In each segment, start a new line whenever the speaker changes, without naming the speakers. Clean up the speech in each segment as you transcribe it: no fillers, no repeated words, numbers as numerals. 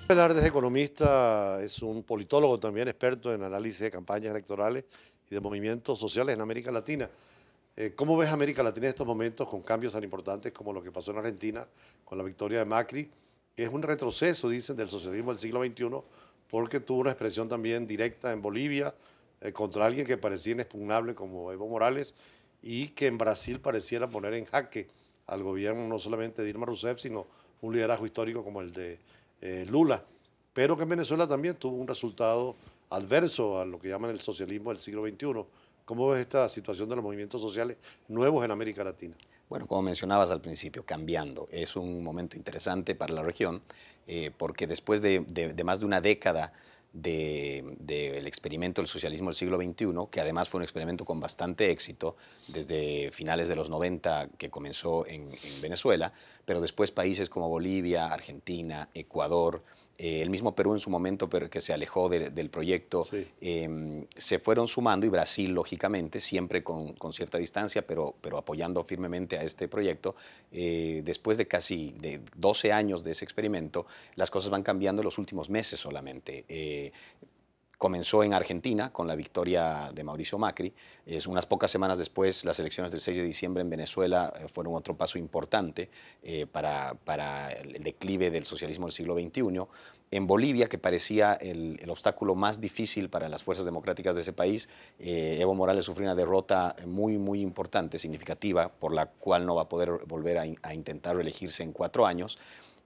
Velarde es economista, es un politólogo también experto en análisis de campañas electorales y de movimientos sociales en América Latina. ¿Cómo ves América Latina en estos momentos con cambios tan importantes como lo que pasó en Argentina con la victoria de Macri, que es un retroceso, dicen, del socialismo del siglo XXI, porque tuvo una expresión también directa en Bolivia contra alguien que parecía inexpugnable como Evo Morales y que en Brasil pareciera poner en jaque al gobierno no solamente de Dilma Rousseff, sino un liderazgo histórico como el de Lula, pero que en Venezuela también tuvo un resultado adverso a lo que llaman el socialismo del siglo XXI. ¿Cómo ves esta situación de los movimientos sociales nuevos en América Latina?
Bueno, como mencionabas al principio, cambiando. Es un momento interesante para la región porque después de más de una década del experimento del socialismo del siglo XXI, que además fue un experimento con bastante éxito desde finales de los 90 que comenzó en Venezuela, pero después países como Bolivia, Argentina, Ecuador, el mismo Perú en su momento, pero que se alejó del proyecto,
Sí.
se fueron sumando y Brasil, lógicamente, siempre con cierta distancia, pero apoyando firmemente a este proyecto. Después de casi 12 años de ese experimento, las cosas van cambiando en los últimos meses solamente. Comenzó en Argentina con la victoria de Mauricio Macri. Unas pocas semanas después, las elecciones del 6 de diciembre en Venezuela fueron otro paso importante para el declive del socialismo del siglo XXI. En Bolivia, que parecía el obstáculo más difícil para las fuerzas democráticas de ese país, Evo Morales sufrió una derrota muy importante, significativa, por la cual no va a poder volver a intentar reelegirse en 4 años.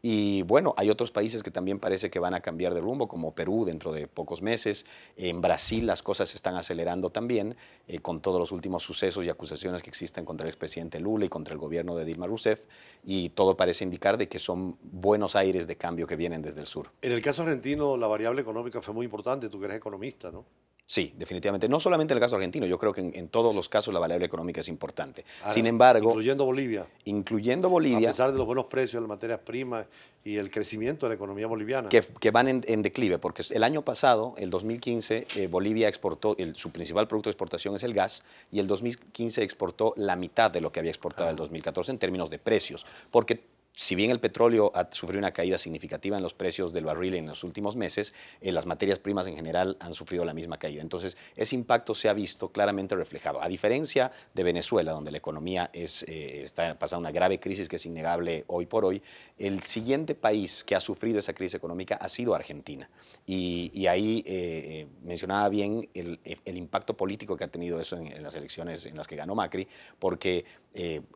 Y bueno, hay otros países que también parece que van a cambiar de rumbo, como Perú dentro de pocos meses. En Brasil las cosas se están acelerando también, con todos los últimos sucesos y acusaciones que existen contra el expresidente Lula y contra el gobierno de Dilma Rousseff. Y todo parece indicar de que son buenos aires de cambio que vienen desde el sur.
En el caso argentino, la variable económica fue muy importante, tú que eres economista, ¿no?
Sí, definitivamente. No solamente en el caso argentino, yo creo que en todos los casos la variable económica es importante. Sin
Ahora,
embargo,
incluyendo Bolivia,
incluyendo
a
Bolivia,
pesar de los buenos precios de las materias primas y el crecimiento de la economía boliviana.
que van en declive, porque el año pasado, el 2015, Bolivia exportó, su principal producto de exportación es el gas, y el 2015 exportó la mitad de lo que había exportado el
Ah,
2014 en términos de precios, porque si bien el petróleo ha sufrido una caída significativa en los precios del barril en los últimos meses, las materias primas en general han sufrido la misma caída. Entonces, ese impacto se ha visto claramente reflejado. A diferencia de Venezuela, donde la economía está pasando una grave crisis que es innegable hoy por hoy, el siguiente país que ha sufrido esa crisis económica ha sido Argentina. Y ahí mencionaba bien el impacto político que ha tenido eso en las elecciones en las que ganó Macri, porque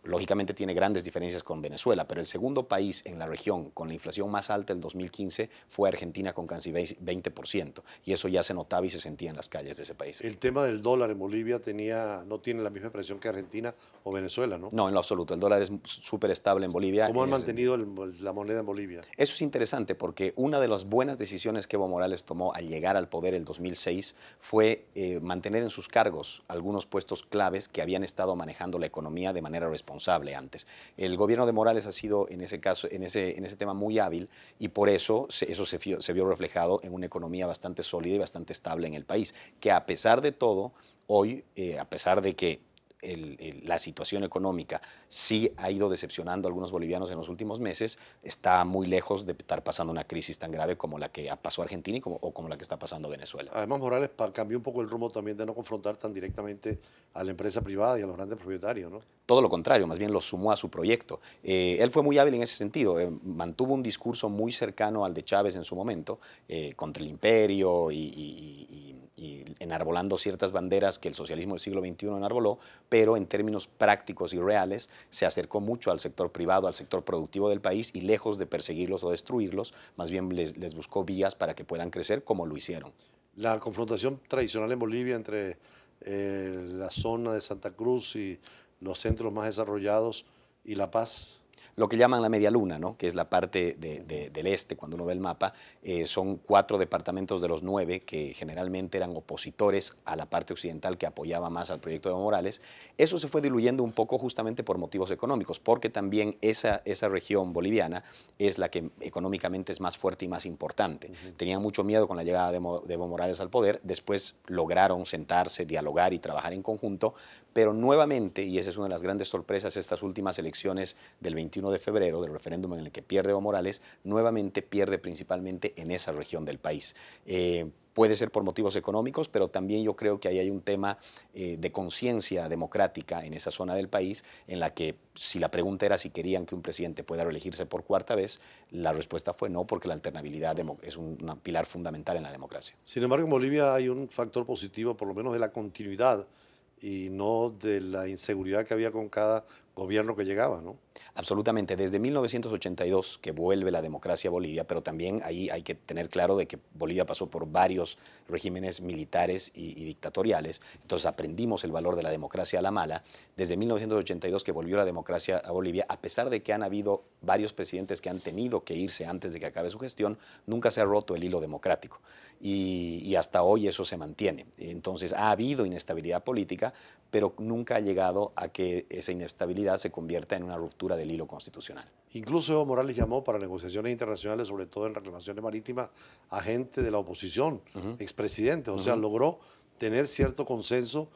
lógicamente tiene grandes diferencias con Venezuela, pero el segundo país en la región con la inflación más alta del 2015 fue Argentina con casi 20%, y eso ya se notaba y se sentía en las calles de ese país.
el tema del dólar en Bolivia no tiene la misma presión que Argentina o Venezuela, ¿no?
No, en lo absoluto. El dólar es súper estable en Bolivia.
¿Cómo han mantenido la moneda en Bolivia?
Eso es interesante porque una de las buenas decisiones que Evo Morales tomó al llegar al poder el 2006 fue mantener en sus cargos algunos puestos claves que habían estado manejando la economía de manera responsable antes. El gobierno de Morales ha sido en ese caso, en ese tema muy hábil, y por eso eso se vio reflejado en una economía bastante sólida y bastante estable en el país, que a pesar de todo, hoy, a pesar de que la situación económica sí ha ido decepcionando a algunos bolivianos en los últimos meses, está muy lejos de estar pasando una crisis tan grave como la que pasó Argentina o como la que está pasando Venezuela.
Además, Morales cambió un poco el rumbo también de no confrontar tan directamente a la empresa privada y a los grandes propietarios, ¿no?
Todo lo contrario, más bien lo sumó a su proyecto. Él fue muy hábil en ese sentido, mantuvo un discurso muy cercano al de Chávez en su momento, contra el imperio y enarbolando ciertas banderas que el socialismo del siglo XXI enarboló, pero en términos prácticos y reales se acercó mucho al sector privado, al sector productivo del país, y lejos de perseguirlos o destruirlos, más bien les buscó vías para que puedan crecer como lo hicieron.
La confrontación tradicional en Bolivia entre la zona de Santa Cruz y los centros más desarrollados y La Paz.
Lo que llaman la media luna, ¿no? Que es la parte del este, cuando uno ve el mapa, son 4 departamentos de los 9 que generalmente eran opositores a la parte occidental que apoyaba más al proyecto de Evo Morales. Eso se fue diluyendo un poco justamente por motivos económicos, porque también esa región boliviana es la que económicamente es más fuerte y más importante. Tenían mucho miedo con la llegada de Evo Morales al poder, después lograron sentarse, dialogar y trabajar en conjunto, pero nuevamente, y esa es una de las grandes sorpresas, estas últimas elecciones del 21 21 de febrero, del referéndum en el que pierde Evo Morales, nuevamente pierde principalmente en esa región del país. Puede ser por motivos económicos, pero también yo creo que ahí hay un tema de conciencia democrática en esa zona del país, en la que si la pregunta era si querían que un presidente pueda reelegirse por cuarta vez, la respuesta fue no, porque la alternabilidad es un pilar fundamental en la democracia.
Sin embargo, en Bolivia hay un factor positivo, por lo menos de la continuidad y no de la inseguridad que había con cada gobierno que llegaba, ¿no?
Absolutamente, desde 1982 que vuelve la democracia a Bolivia, pero también ahí hay que tener claro de que Bolivia pasó por varios regímenes militares y dictatoriales, entonces aprendimos el valor de la democracia a la mala. Desde 1982 que volvió la democracia a Bolivia, a pesar de que han habido varios presidentes que han tenido que irse antes de que acabe su gestión, nunca se ha roto el hilo democrático y hasta hoy eso se mantiene. Entonces ha habido inestabilidad política, pero nunca ha llegado a que esa inestabilidad se convierta en una ruptura del hilo constitucional.
Incluso Evo Morales llamó para negociaciones internacionales, sobre todo en reclamaciones marítimas, a gente de la oposición, expresidentes, o sea, logró tener cierto consenso,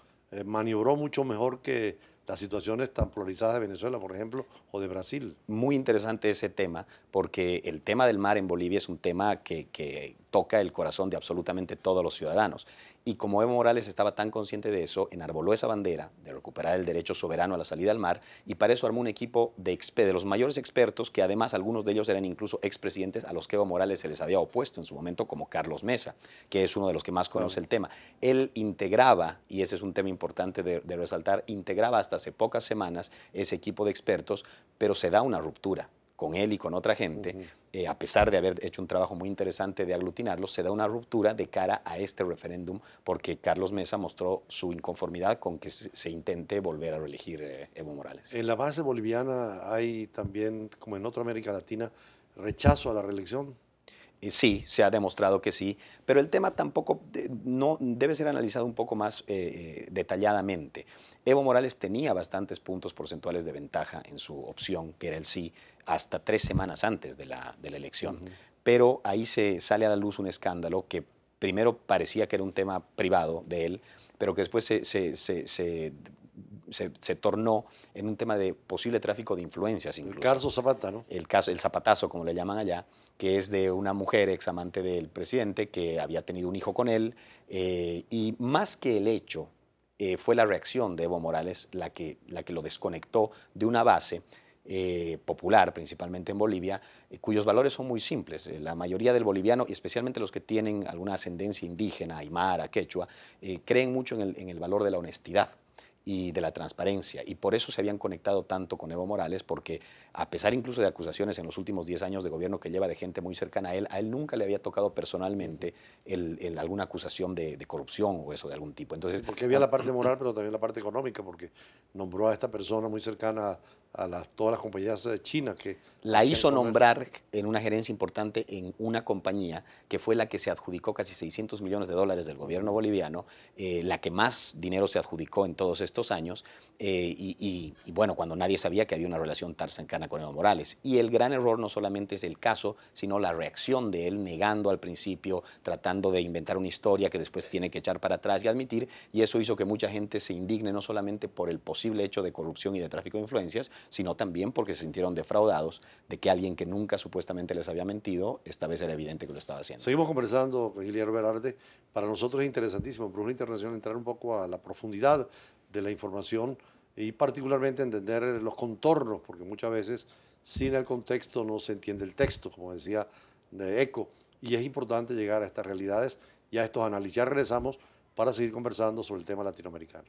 maniobró mucho mejor que las situaciones tan polarizadas de Venezuela, por ejemplo, o de Brasil.
Muy interesante ese tema, porque el tema del mar en Bolivia es un tema que toca el corazón de absolutamente todos los ciudadanos. Y como Evo Morales estaba tan consciente de eso, enarboló esa bandera de recuperar el derecho soberano a la salida al mar, y para eso armó un equipo de los mayores expertos, que además algunos de ellos eran incluso expresidentes a los que Evo Morales se les había opuesto en su momento, como Carlos Mesa, que es uno de los que más conoce el tema. Él integraba, y ese es un tema importante de resaltar, integraba hasta hace pocas semanas ese equipo de expertos, pero se da una ruptura con él y con otra gente, a pesar de haber hecho un trabajo muy interesante de aglutinarlos, se da una ruptura de cara a este referéndum, porque Carlos Mesa mostró su inconformidad con que se intente volver a reelegir Evo Morales.
En la base boliviana hay también, como en otra América Latina, rechazo a la reelección.
Sí, se ha demostrado que sí, pero el tema tampoco no debe ser analizado un poco más detalladamente. Evo Morales tenía bastantes puntos porcentuales de ventaja en su opción, que era el sí, hasta 3 semanas antes de la elección. Pero ahí se sale a la luz un escándalo que primero parecía que era un tema privado de él, pero que después se tornó en un tema de posible tráfico de influencias incluso.
El caso Zapata, ¿no?
El zapatazo, como le llaman allá, que es de una mujer ex amante del presidente que había tenido un hijo con él, y más que el hecho, fue la reacción de Evo Morales la que lo desconectó de una base popular, principalmente en Bolivia, cuyos valores son muy simples. La mayoría del boliviano, y especialmente los que tienen alguna ascendencia indígena, aymara, quechua, creen mucho en el valor de la honestidad y de la transparencia, y por eso se habían conectado tanto con Evo Morales, porque a pesar incluso de acusaciones en los últimos 10 años de gobierno que lleva de gente muy cercana a él nunca le había tocado personalmente alguna acusación de corrupción o eso de algún tipo. Entonces,
porque había la parte moral, pero también la parte económica, porque nombró a esta persona muy cercana a todas las compañías chinas que
la hizo nombrar en una gerencia importante en una compañía que fue la que se adjudicó casi $600 millones del gobierno boliviano, la que más dinero se adjudicó en todos estos años, y bueno, cuando nadie sabía que había una relación tan cercana con Evo Morales. Y el gran error no solamente es el caso, sino la reacción de él negando al principio, tratando de inventar una historia que después tiene que echar para atrás y admitir, y eso hizo que mucha gente se indigne no solamente por el posible hecho de corrupción y de tráfico de influencias, sino también porque se sintieron defraudados de que alguien que nunca supuestamente les había mentido, esta vez era evidente que lo estaba haciendo.
Seguimos conversando con Giliano Velarde. Para nosotros es interesantísimo, en Pluralismo Internacional, entrar un poco a la profundidad de la información y particularmente entender los contornos, porque muchas veces sin el contexto no se entiende el texto, como decía Eco, y es importante llegar a estas realidades y a estos análisis. Ya regresamos para seguir conversando sobre el tema latinoamericano.